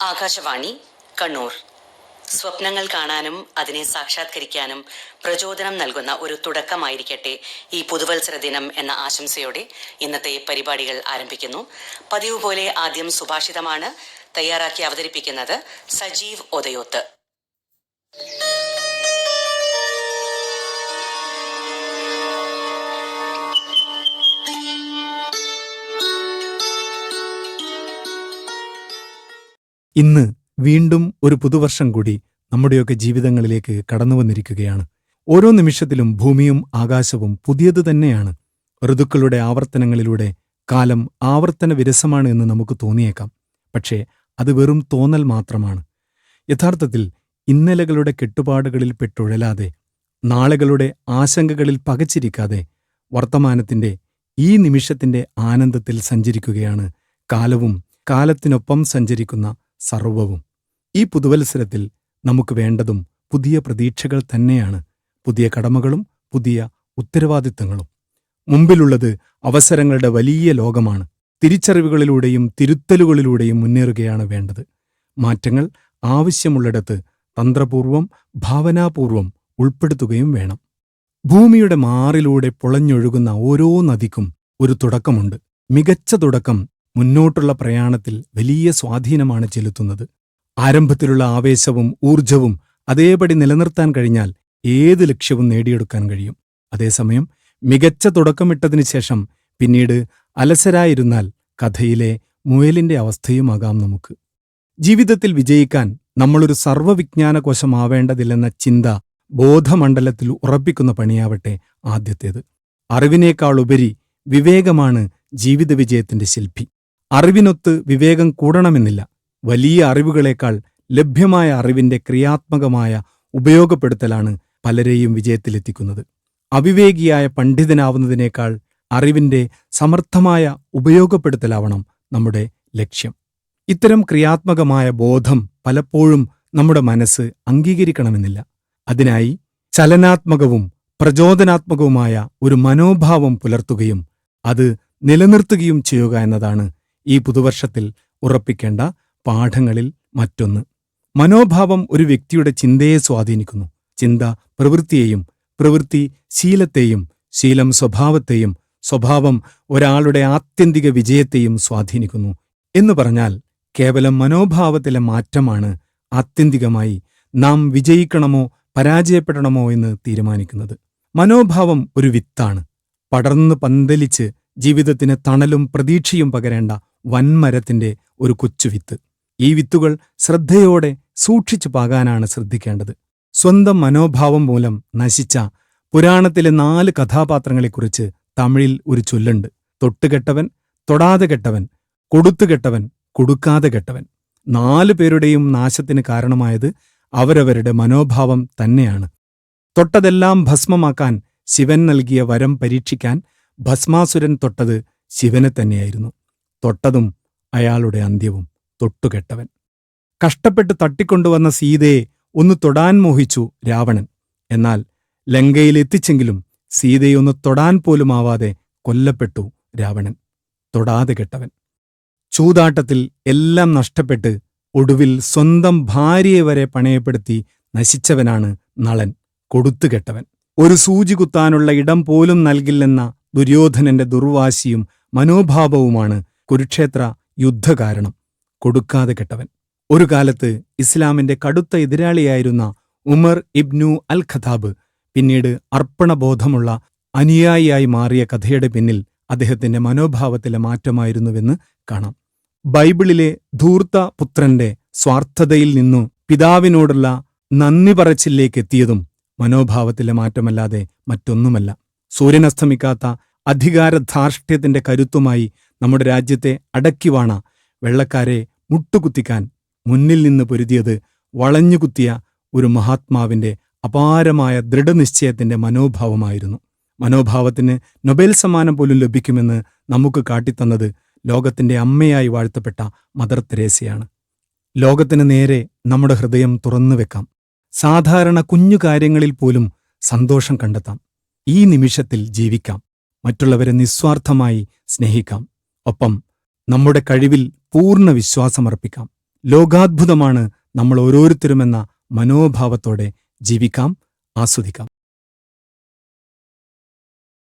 ആകാശവാണി കണ്ണൂർ. സ്വപ്നങ്ങൾ കാണാനും അതിനെ സാക്ഷാത്കരിക്കാനും പ്രചോദനം നൽകുന്ന ഒരു തുടക്കമായിരിക്കട്ടെ ഈ പുതുവത്സര ദിനം എന്ന ആശംസയോടെ ഇന്നത്തെ പരിപാടികൾ ആരംഭിക്കുന്നു. പതിവ് പോലെ ആദ്യം സുഭാഷിതമാണ്. തയ്യാറാക്കി അവതരിപ്പിക്കുന്നത് സജീവ് ഒതയോത്ത്. ഇന്ന് വീണ്ടും ഒരു പുതുവർഷം കൂടി നമ്മുടെയൊക്കെ ജീവിതങ്ങളിലേക്ക് കടന്നു വന്നിരിക്കുകയാണ്. ഓരോ നിമിഷത്തിലും ഭൂമിയും ആകാശവും പുതിയത് തന്നെയാണ്. ഋതുക്കളുടെ ആവർത്തനങ്ങളിലൂടെ കാലം ആവർത്തന വിരസമാണ് എന്ന് നമുക്ക് തോന്നിയേക്കാം. പക്ഷേ അത് വെറും തോന്നൽ മാത്രമാണ്. യഥാർത്ഥത്തിൽ ഇന്നലകളുടെ കെട്ടുപാടുകളിൽ പെട്ടുഴലാതെ, നാളുകളുടെ ആശങ്കകളിൽ പകച്ചിരിക്കാതെ, വർത്തമാനത്തിന്റെ ഈ നിമിഷത്തിന്റെ ആനന്ദത്തിൽ സഞ്ചരിക്കുകയാണ് കാലവും കാലത്തിനൊപ്പം സഞ്ചരിക്കുന്ന സർവവും. ഈ പുതുവത്സരത്തിൽ നമുക്ക് വേണ്ടതും പുതിയ പ്രതീക്ഷകൾ തന്നെയാണ്. പുതിയ കടമകളും പുതിയ ഉത്തരവാദിത്തങ്ങളും. മുമ്പിലുള്ളത് അവസരങ്ങളുടെ വലിയ ലോകമാണ്. തിരിച്ചറിവുകളിലൂടെയും തിരുത്തലുകളിലൂടെയും മുന്നേറുകയാണ് വേണ്ടത്. മാറ്റങ്ങൾ ആവശ്യമുള്ളിടത്ത് തന്ത്രപൂർവം ഭാവനാപൂർവം ഉൾപ്പെടുത്തുകയും വേണം. ഭൂമിയുടെ മാറിലൂടെ പുളഞ്ഞൊഴുകുന്ന ഓരോ നദിക്കും ഒരു തുടക്കമുണ്ട്. മികച്ച തുടക്കം മുന്നോട്ടുള്ള പ്രയാണത്തിൽ വലിയ സ്വാധീനമാണ് ചെലുത്തുന്നത്. ആരംഭത്തിലുള്ള ആവേശവും ഊർജവും അതേപടി നിലനിർത്താൻ കഴിഞ്ഞാൽ ഏത് ലക്ഷ്യവും നേടിയെടുക്കാൻ കഴിയും. അതേസമയം മികച്ച തുടക്കമിട്ടതിനു ശേഷം പിന്നീട് അലസരായിരുന്നാൽ കഥയിലെ മുയലിന്റെ അവസ്ഥയുമാകാം നമുക്ക്. ജീവിതത്തിൽ വിജയിക്കാൻ നമ്മളൊരു സർവ്വവിജ്ഞാനകോശമാവേണ്ടതില്ലെന്ന ചിന്ത ബോധമണ്ഡലത്തിൽ ഉറപ്പിക്കുന്ന പണിയാവട്ടെ ആദ്യത്തേത്. അറിവിനേക്കാളുപരി വിവേകമാണ് ജീവിത വിജയത്തിന്റെ ശില്പി. അറിവിനൊത്ത് വിവേകം കൂടണമെന്നില്ല. വലിയ അറിവുകളേക്കാൾ ലഭ്യമായ അറിവിന്റെ ക്രിയാത്മകമായ ഉപയോഗപ്പെടുത്തലാണ് പലരെയും വിജയത്തിലെത്തിക്കുന്നത്. അവിവേകിയായ പണ്ഡിതനാവുന്നതിനേക്കാൾ അറിവിന്റെ സമർത്ഥമായ ഉപയോഗപ്പെടുത്തലാവണം നമ്മുടെ ലക്ഷ്യം. ഇത്തരം ക്രിയാത്മകമായ ബോധം പലപ്പോഴും നമ്മുടെ മനസ്സ് അംഗീകരിക്കണമെന്നില്ല. അതിനായി ചലനാത്മകവും പ്രചോദനാത്മകവുമായ ഒരു മനോഭാവം പുലർത്തുകയും അത് നിലനിർത്തുകയും ചെയ്യുക എന്നതാണ് ഈ പുതുവർഷത്തിൽ ഉറപ്പിക്കേണ്ട പാഠങ്ങളിൽ മറ്റൊന്ന്. മനോഭാവം ഒരു വ്യക്തിയുടെ ചിന്തയെ സ്വാധീനിക്കുന്നു. ചിന്ത പ്രവൃത്തിയെയും, പ്രവൃത്തി ശീലത്തെയും, ശീലം സ്വഭാവത്തെയും, സ്വഭാവം ഒരാളുടെ ആത്യന്തിക വിജയത്തെയും സ്വാധീനിക്കുന്നു. എന്നു പറഞ്ഞാൽ കേവലം മനോഭാവത്തിലെ മാറ്റമാണ് ആത്യന്തികമായി നാം വിജയിക്കണമോ പരാജയപ്പെടണമോ എന്ന് തീരുമാനിക്കുന്നത്. മനോഭാവം ഒരു വിത്താണ്. പടർന്നു പന്തലിച്ച് ജീവിതത്തിന് തണലും പ്രതീക്ഷയും പകരേണ്ട വൻമരത്തിന്റെ ഒരു കൊച്ചുവിത്ത്. ഈ വിത്തുകൾ ശ്രദ്ധയോടെ സൂക്ഷിച്ചു പാകാനാണ് ശ്രദ്ധിക്കേണ്ടത്. സ്വന്തം മനോഭാവം മൂലം നശിച്ച പുരാണത്തിലെ 4 കഥാപാത്രങ്ങളെക്കുറിച്ച് തമിഴിൽ ഒരു ചൊല്ലുണ്ട്. തൊട്ടുകെട്ടവൻ, തൊടാതെ കെട്ടവൻ, കൊടുത്തുകെട്ടവൻ, കൊടുക്കാതെ കെട്ടവൻ. 4 പേരുടെയും നാശത്തിന് കാരണമായത് അവരവരുടെ മനോഭാവം തന്നെയാണ്. തൊട്ടതെല്ലാം ഭസ്മമാക്കാൻ ശിവൻ നൽകിയ വരം പരീക്ഷിക്കാൻ ഭസ്മാസുരൻ തൊട്ടത് ശിവനെ തന്നെയായിരുന്നു. തൊട്ടതും അയാളുടെ അന്ത്യവും. തൊട്ടുകെട്ടവൻ. കഷ്ടപ്പെട്ട് തട്ടിക്കൊണ്ടുവന്ന സീതയെ ഒന്ന് തൊടാൻ മോഹിച്ചു രാവണൻ. എന്നാൽ ലങ്കയിലെത്തിച്ചെങ്കിലും സീതയൊന്ന് തൊടാൻ പോലുമാവാതെ കൊല്ലപ്പെട്ടു രാവണൻ. തൊടാതെ കെട്ടവൻ. ചൂതാട്ടത്തിൽ എല്ലാം നഷ്ടപ്പെട്ട് ഒടുവിൽ സ്വന്തം ഭാര്യയെ വരെ പണയപ്പെടുത്തി നശിച്ചവനാണ് നളൻ. കൊടുത്തുകെട്ടവൻ. ഒരു സൂചി കുത്താനുള്ള ഇടം പോലും നൽകില്ലെന്ന ദുര്യോധനന്റെ ദുർവാശിയും മനോഭാവവുമാണ് കുരുക്ഷേത്ര യുദ്ധകാരണം. കൊടുക്കാതെ കെട്ടവൻ. ഒരു കാലത്ത് ഇസ്ലാമിന്റെ കടുത്ത എതിരാളിയായിരുന്ന ഉമർ ഇബ്നു അൽ ഖത്താബ് പിന്നീട് അർപ്പണബോധമുള്ള അനുയായിയായി മാറിയ കഥയുടെ പിന്നിൽ അദ്ദേഹത്തിന്റെ മനോഭാവത്തിലെ മാറ്റമായിരുന്നുവെന്ന് കാണാം. ബൈബിളിലെ ധൂർത്ത പുത്രന്റെ സ്വാർത്ഥതയിൽ നിന്നു പിതാവിനോടുള്ള നന്ദി പറച്ചിലേക്കെത്തിയതും മനോഭാവത്തിലെ മാറ്റമല്ലാതെ മറ്റൊന്നുമല്ല. സൂര്യനസ്തമിക്കാത്ത അധികാരധാർഷ്ട്യത്തിന്റെ കരുത്തുമായി നമ്മുടെ രാജ്യത്തെ അടക്കിവാണ വെള്ളക്കാരെ മുട്ടുകുത്തിക്കാൻ മുന്നിൽ നിന്ന് പൊരുതിയത് വളഞ്ഞുകുത്തിയ ഒരു മഹാത്മാവിന്റെ അപാരമായ ദൃഢനിശ്ചയത്തിന്റെ മനോഭാവമായിരുന്നു. മനോഭാവത്തിന് നൊബേൽ സമ്മാനം പോലും ലഭിക്കുമെന്ന് നമുക്ക് കാട്ടിത്തന്നത് ലോകത്തിന്റെ അമ്മയായി വാഴ്ത്തപ്പെട്ട മദർ തെരേസയാണ്. ലോകത്തിന് നേരെ നമ്മുടെ ഹൃദയം തുറന്നുവെക്കാം. സാധാരണ കുഞ്ഞു കാര്യങ്ങളിൽ പോലും സന്തോഷം കണ്ടെത്താം. ഈ നിമിഷത്തിൽ ജീവിക്കാം. മറ്റുള്ളവരെ നിസ്വാർത്ഥമായി സ്നേഹിക്കാം. ഒപ്പം നമ്മുടെ കഴിവിൽ പൂർണ്ണ വിശ്വാസമർപ്പിക്കാം. ലോകാദ്ഭുതമാണ് നമ്മൾ ഓരോരുത്തരുമെന്ന മനോഭാവത്തോടെ ജീവിക്കാം, ആസ്വദിക്കാം.